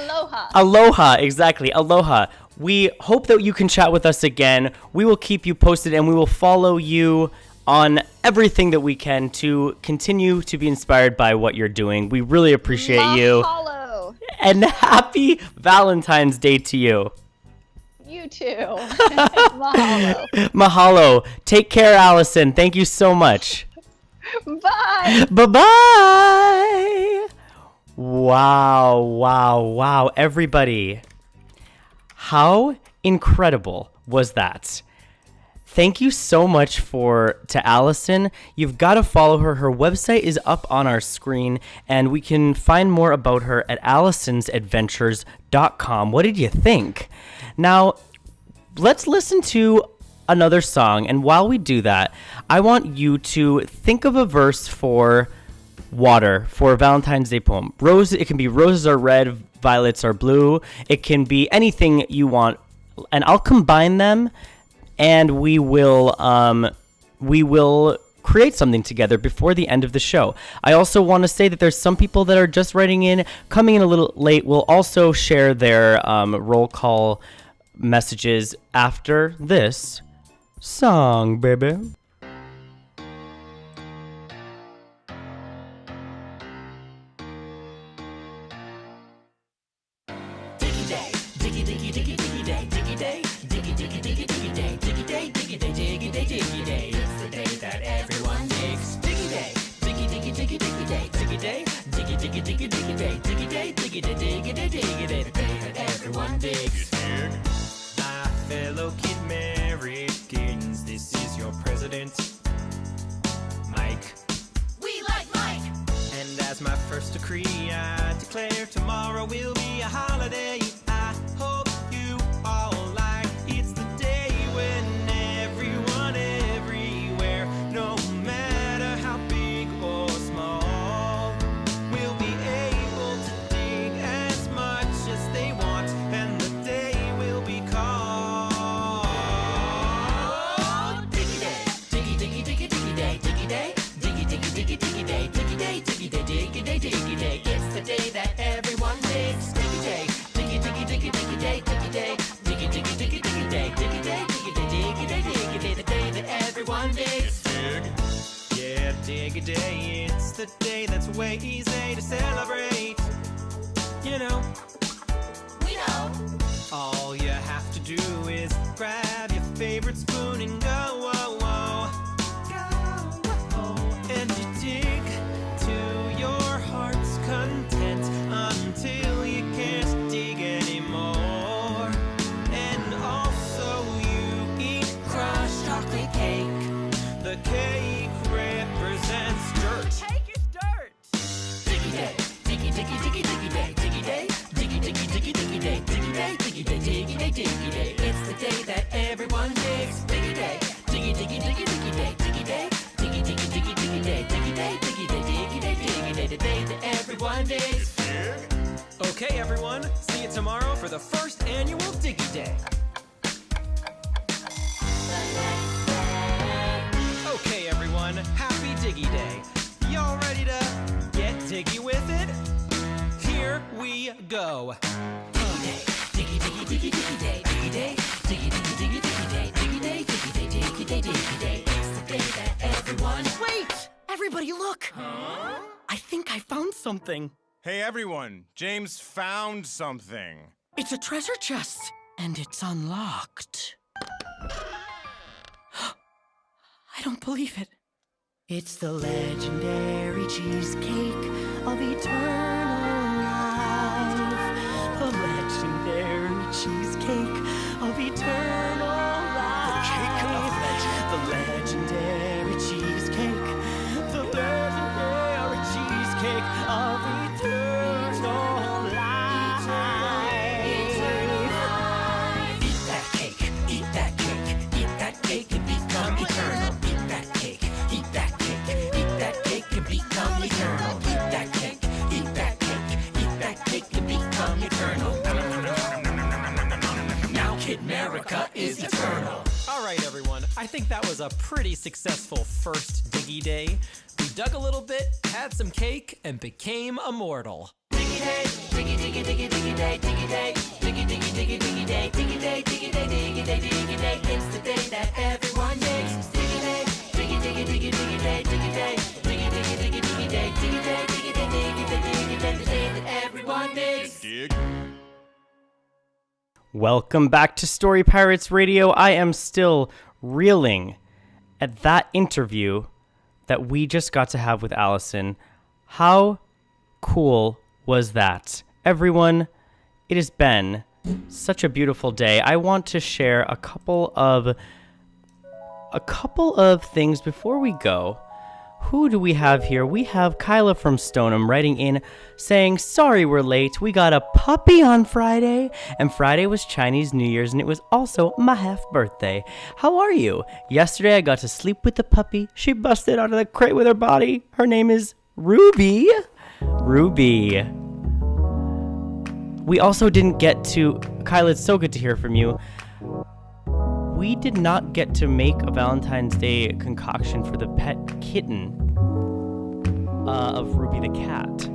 Aloha, exactly. Aloha. We hope that you can chat with us again. We will keep you posted, and we will follow you on everything that we can to continue to be inspired by what you're doing. We really appreciate you. Mahalo. And happy Valentine's Day to you. You too. Mahalo. Mahalo. Take care, Allison. Thank you so much. Bye. Bye-bye. Wow. Everybody. How incredible was that? Thank you so much to Allison. You've got to follow her. Her website is up on our screen, and we can find more about her at allisonsadventures.com. What did you think? Now, let's listen to another song, and while we do that, I want you to think of a verse for water for a Valentine's Day poem. It can be roses are red, violets are blue. It can be anything you want, and I'll combine them, and we will create something together before the end of the show. I also want to say that there's some people that are just writing in, coming in a little late. We'll also share their roll call messages after this song, baby. Everyone digs. My fellow kid Americans, this is your president, Mike. We like Mike. And as my first decree, I declare tomorrow will be a holiday. I hope you all like. It's the day when everyone, everywhere, no matter how big or small, will be able to dig as much as they want, and the day will be called Diggy Day. Diggy, diggy, diggy, diggy day, diggy day. Diggy, diggy, diggy, diggy day, diggy day, diggy day, diggy day, diggy day. It's the day that everyone digs. Diggy day, diggy, diggy, diggy, diggy day, diggy day. Diggy, diggy, diggy, diggy day, diggy day, diggy day, diggy day, diggy day. The day that everyone digs. Yeah, diggy day. It's the day that's way easy to celebrate. You know. We know. All you have to do is grab your favorite spoon and go, whoa, whoa. And you dig to your heart's content until you can't dig anymore. And also you eat crushed chocolate cake. The cake represents dirt. Cake is dirt. Diggy day, diggy, diggy, diggy, diggy day, diggy day, diggy, diggy, diggy, diggy day, diggy day, diggy day, diggy day, diggy day. It's the day that everyone digs. Diggy day, diggy, diggy, diggy, diggy day, diggy day, diggy, diggy, diggy, diggy day, diggy day, diggy day, diggy day, diggy day. The day that everyone digs. Okay, everyone, see you tomorrow for the first annual Diggy Day. Okay, everyone, happy Diggy Day. Y'all ready to get diggy with it? Here we go. Diggy Day, diggy, diggy, diggy, diggy day, diggy day, diggy, diggy, diggy, diggy day, diggy day, diggy day, diggy day, diggy day. It's the day that everyone. Wait! Everybody look! I think I found something. Hey everyone, James found something. It's a treasure chest, and it's unlocked. I don't believe it. It's the legendary cheesecake of eternal life. The legendary cheesecake of eternal life. The cake of legend. The legendary cheesecake. The legendary cheesecake of eternal life. Eat that cake, eat that cake, eat that cake and become eternal. Eat that cake, eat that cake, eat that cake and become eternal. Eat that cake, eat that cake, eat that cake and become eternal. Now Kid America is eternal. All right, everyone. I think that was a pretty successful first Diggy Day. We dug a little bit, had some cake, and became immortal. Diggy Day, diggy, diggy, diggy, diggy day, diggy day, diggy, diggy, diggy, diggy day, diggy day, diggy day, diggy day, diggy day. It's the day that everyone digs. Diggy Day, diggy, diggy, diggy, diggy day, diggy day, diggy, diggy, diggy, diggy day, diggy day, diggy day, diggy day, diggy day. The day that everyone digs. Dig. Welcome back to Story Pirates Radio. I am still reeling at that interview that we just got to have with Allison. How cool was that? Everyone, it has been Such a beautiful day. I want to share a couple of things before we go. Who do we have here? We have Kyla from Stoneham writing in saying, sorry we're late. We got a puppy on Friday. And Friday was Chinese New Year's and it was also my half birthday. How are you? Yesterday I got to sleep with the puppy. She busted out of the crate with her body. Her name is Ruby. Ruby. We also didn't get to... Kyla, it's so good to hear from you. We did not get to make a Valentine's Day concoction for the pet kitten of Ruby the cat.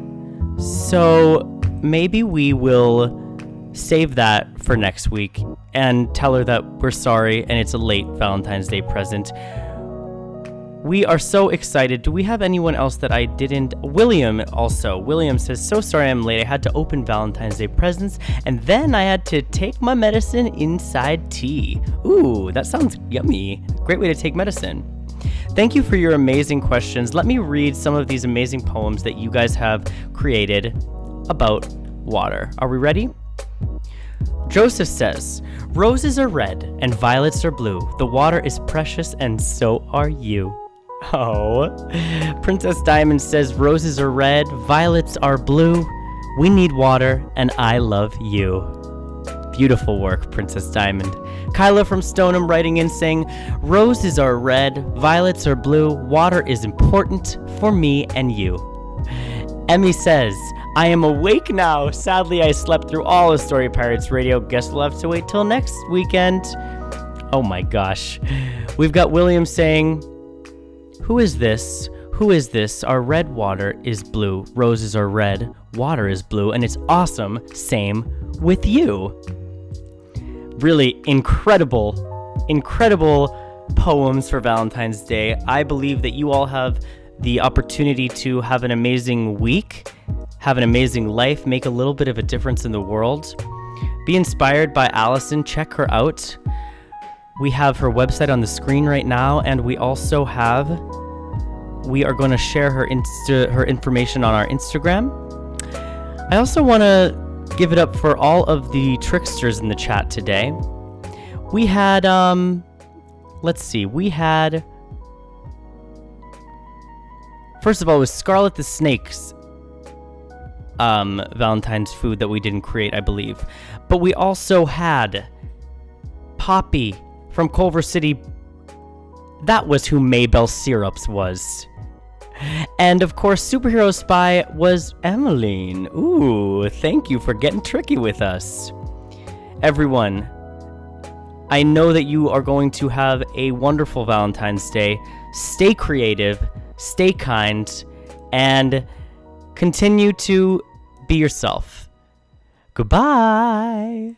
So maybe we will save that for next week and tell her that we're sorry and it's a late Valentine's Day present. We are so excited. Do we have anyone else that I didn't? William also. William says, so sorry I'm late. I had to open Valentine's Day presents, and then I had to take my medicine inside tea. Ooh, that sounds yummy. Great way to take medicine. Thank you for your amazing questions. Let me read some of these amazing poems that you guys have created about water. Are we ready? Joseph says, roses are red and violets are blue. The water is precious and so are you. Oh, Princess Diamond says roses are red, violets are blue. We need water and I love you. Beautiful work, Princess Diamond. Kyla from Stoneham writing in saying, roses are red, violets are blue. Water is important for me and you. Emmy says, I am awake now. Sadly, I slept through all of Story Pirates Radio. Guess we'll have to wait till next weekend. Oh my gosh. We've got William saying, who is this? Who is this? Our red water is blue. Roses are red. Water is blue. And it's awesome. Same with you. Really incredible poems for Valentine's Day. I believe that you all have the opportunity to have an amazing week, have an amazing life, make a little bit of a difference in the world. Be inspired by Allison. Check her out. We have her website on the screen right now, and we also have... We are going to share her information on our Instagram. I also want to give it up for all of the tricksters in the chat today. We had, let's see, first of all, it was Scarlet the Snake's Valentine's food that we didn't create, I believe. But we also had Poppy from Culver City. That was who Maybell Syrups was. And of course, Superhero Spy was Emmeline. Ooh, thank you for getting tricky with us. Everyone, I know that you are going to have a wonderful Valentine's Day. Stay creative, stay kind, and continue to be yourself. Goodbye.